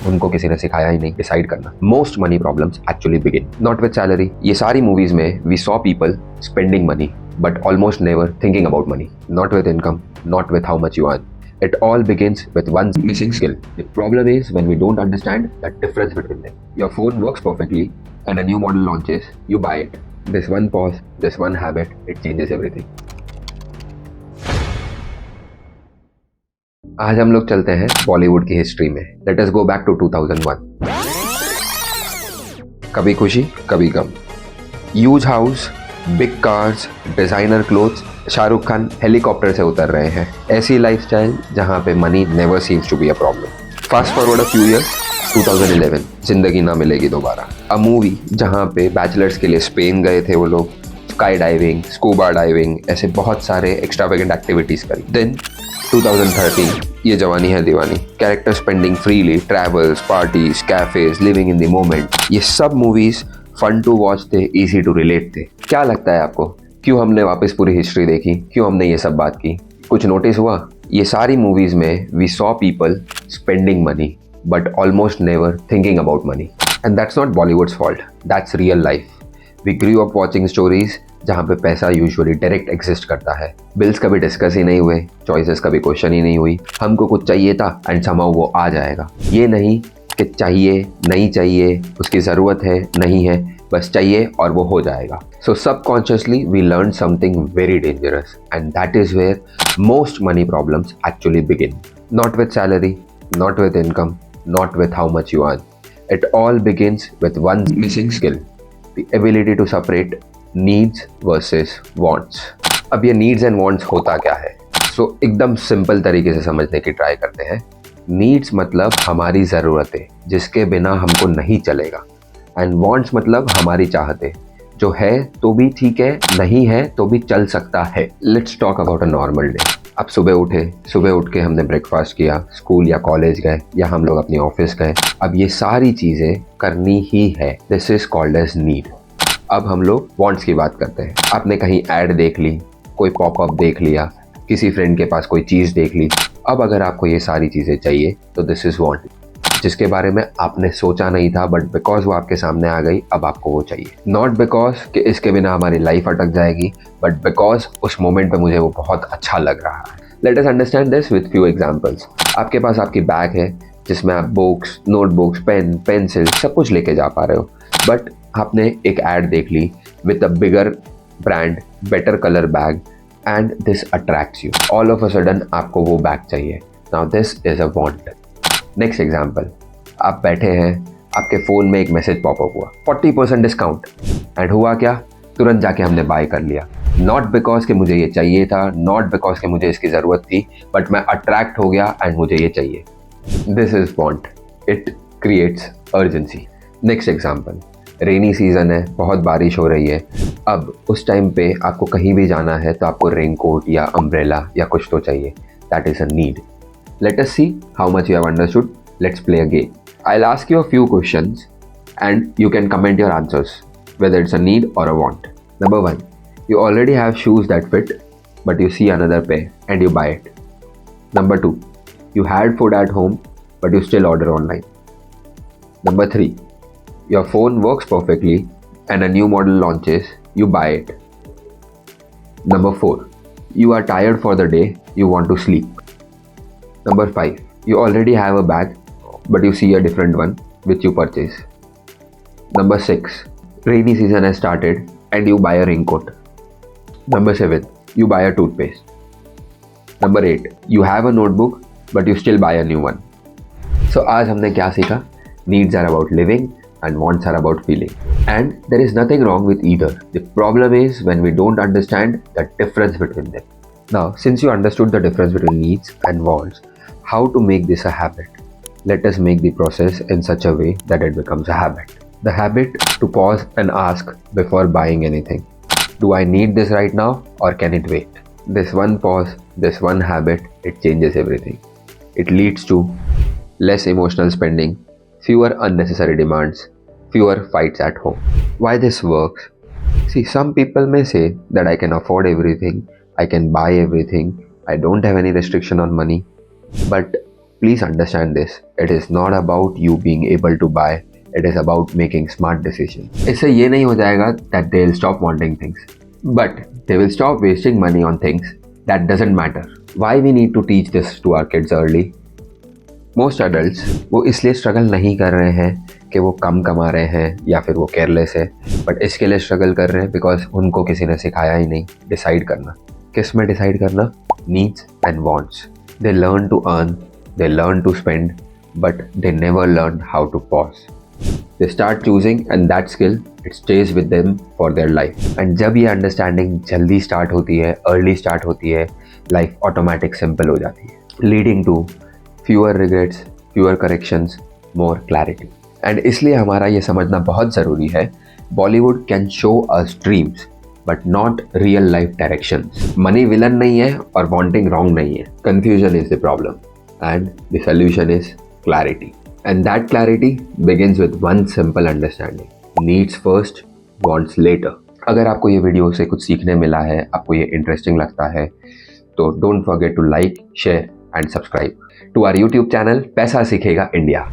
उनको किसी ने सिखाया ही नहीं डिसाइड करना। Most money problems actually begin not with salary. ये सारी मूवीज में we saw people spending money but almost never thinking about money. Not with income, not with how much you earn. It all begins with one missing skill. The problem is when we don't understand the difference between them. Your phone works perfectly and a new model launches, you buy it. This one pause, this one habit, it changes everything. आज हम लोग चलते हैं बॉलीवुड की history में। Let us go back to 2001. Kabhi Khushi, Kabhi Gham. Huge house, big cars, designer clothes, Shahrukh Khan helicopter से उतर रहे हैं। ऐसी लाइफस्टाइल जहां पे money never seems to be a problem. Fast forward a few years, 2011, Zindagi ना मिलेगी दोबारा। अ मूवी जहां पे बैचलर्स के लिए स्पेन गए थे वो लोग, स्काई डाइविंग, स्कूबा डाइविंग, ऐसे बहुत सारे एक्स्ट्रावेगेंट एक्टिविटीज करी। Then 2013, Yeh Jawaani Hai Deewani. Character spending freely, travels, parties, cafes, living in the moment. ये सब मूवीज फन टू वॉच थे, इजी टू रिलेट थे। क्या लगता है आपको, क्यों हमने वापस पूरी हिस्ट्री देखी, क्यों हमने ये सब बात की? कुछ नोटिस हुआ? ये सारी मूवीज में we saw people spending money but almost never thinking about money. And that's not Bollywood's fault, that's real life. We grew up watching stories जहाँ पे पैसा यूजुअली डायरेक्ट एग्जिस्ट करता है। बिल्स कभी डिस्कस ही नहीं हुए, चॉइसेस कभी क्वेश्चन ही नहीं हुई। हमको कुछ चाहिए था एंड समहाउ वो आ जाएगा। ये नहीं कि चाहिए, नहीं चाहिए, उसकी ज़रूरत है, नहीं है, बस चाहिए और वो हो जाएगा। So subconsciously we learn something very dangerous and that is where most money problems actually begin. Not with salary, not with income, not with how much you earn. It all begins with one missing skill, the ability to separate needs versus wants. अब ये needs and wants होता क्या है? सो एकदम simple तरीके से समझने की ट्राई करते हैं। नीड्स मतलब हमारी ज़रूरतें जिसके बिना हमको नहीं चलेगा, एंड वांट्स मतलब हमारी चाहतें जो है तो भी ठीक है, नहीं है तो भी चल सकता है। Let's talk about a normal day. अब सुबह उठे, सुबह उठ के हमने ब्रेकफास्ट किया, स्कूल या कॉलेज गए या हम लोग अपनी ऑफिस गए। अब ये सारी चीज़ें करनी ही है। This is called as need. अब हम लोग वांट्स की बात करते हैं। आपने कहीं ऐड देख ली, कोई पॉपअप देख लिया, किसी फ्रेंड के पास कोई चीज़ देख ली। अब अगर आपको ये सारी चीज़ें चाहिए तो दिस इज़ वांट, जिसके बारे में आपने सोचा नहीं था बट बिकॉज वो आपके सामने आ गई अब आपको वो चाहिए। नॉट बिकॉज कि इसके बिना हमारी लाइफ अटक जाएगी, बट बिकॉज उस मोमेंट पे मुझे वो बहुत अच्छा लग रहा है। Let us understand this with few examples. आपके पास आपकी बैग है जिसमें आप बुक्स, नोटबुक्स, पेन, पेंसिल सब कुछ लेके जा पा रहे हो, बट आपने एक ऐड देख ली with a bigger brand, better colour bag and this attracts you. All of a sudden आपको वो बैग चाहिए। Now this is a want. Next example, आप बैठे हैं, आपके फ़ोन में एक मैसेज पॉपअप हुआ 40% डिस्काउंट, एंड हुआ क्या? तुरंत जाके हमने बाय कर लिया। नॉट बिकॉज कि मुझे ये चाहिए था, नॉट बिकॉज कि मुझे इसकी ज़रूरत थी, बट मैं अट्रैक्ट हो गया एंड मुझे ये चाहिए। This is want, it creates urgency. Next example, rainy season है, बहुत बारिश हो रही है। अब उस टाइम पे आपको कहीं भी जाना है तो आपको रेनकोट या अम्ब्रेला या कुछ तो चाहिए। That is a need. Let us see how much you have understood. Let's play a game. I'll ask you a few questions and you can comment your answers, whether it's a need or a want. Number 1, you already have shoes that fit, but you see another pair and you buy it. Number 2, you had food at home, but you still order online. Number 3, your phone works perfectly and a new model launches, you buy it. Number 4, you are tired for the day, you want to sleep. Number 5, you already have a bag, but you see a different one which you purchase. Number 6, rainy season has started and you buy a raincoat. Number 7, you buy a toothpaste. Number 8, you have a notebook, but you still buy a new one. So आज हमने क्या सीखा? Needs are about living and wants are about feeling. And there is nothing wrong with either. The problem is when we don't understand the difference between them. Now, since you understood the difference between needs and wants, how to make this a habit? Let us make the process in such a way that it becomes a habit. The habit to pause and ask before buying anything. Do I need this right now or can it wait? This one pause, this one habit, it changes everything. It leads to less emotional spending, fewer unnecessary demands, fewer fights at home. Why this works? See, some people may say that I can afford everything, I can buy everything, I don't have any restriction on money. But Please understand this. It is not about you being able to buy. It is about making smart decisions. इससे ये नहीं हो जाएगा that they will stop wanting things, but they will stop wasting money on things that doesn't matter. Why we need to teach this to our kids early? Most adults वो इसलिए struggle नहीं कर रहे हैं कि वो कम कमा रहे हैं या फिर वो केयरलेस है, बट इसके लिए स्ट्रगल कर रहे हैं बिकॉज उनको किसी ने सिखाया ही नहीं डिसाइड करना. किस में डिसाइड करना? Needs and wants. They learn to earn, they learn to spend, but they never learn how to pause. They start choosing and that skill, it stays with them for their life. And जब ये understanding जल्दी start होती है, early start होती है, life automatic simple हो जाती है, leading to fewer regrets, fewer corrections, more clarity. And इसलिए हमारा ये समझना बहुत ज़रूरी है, Bollywood can show us dreams, but not real life directions. Money villain नहीं है और wanting wrong नहीं है. Confusion is the problem. And the solution is clarity. And that clarity begins with one simple understanding. Needs first, wants later. अगर आपको ये video से कुछ सीखने मिला है, आपको ये इंटरेस्टिंग लगता है, तो don't forget to like, share and subscribe to our YouTube channel Paisa Seekhega India.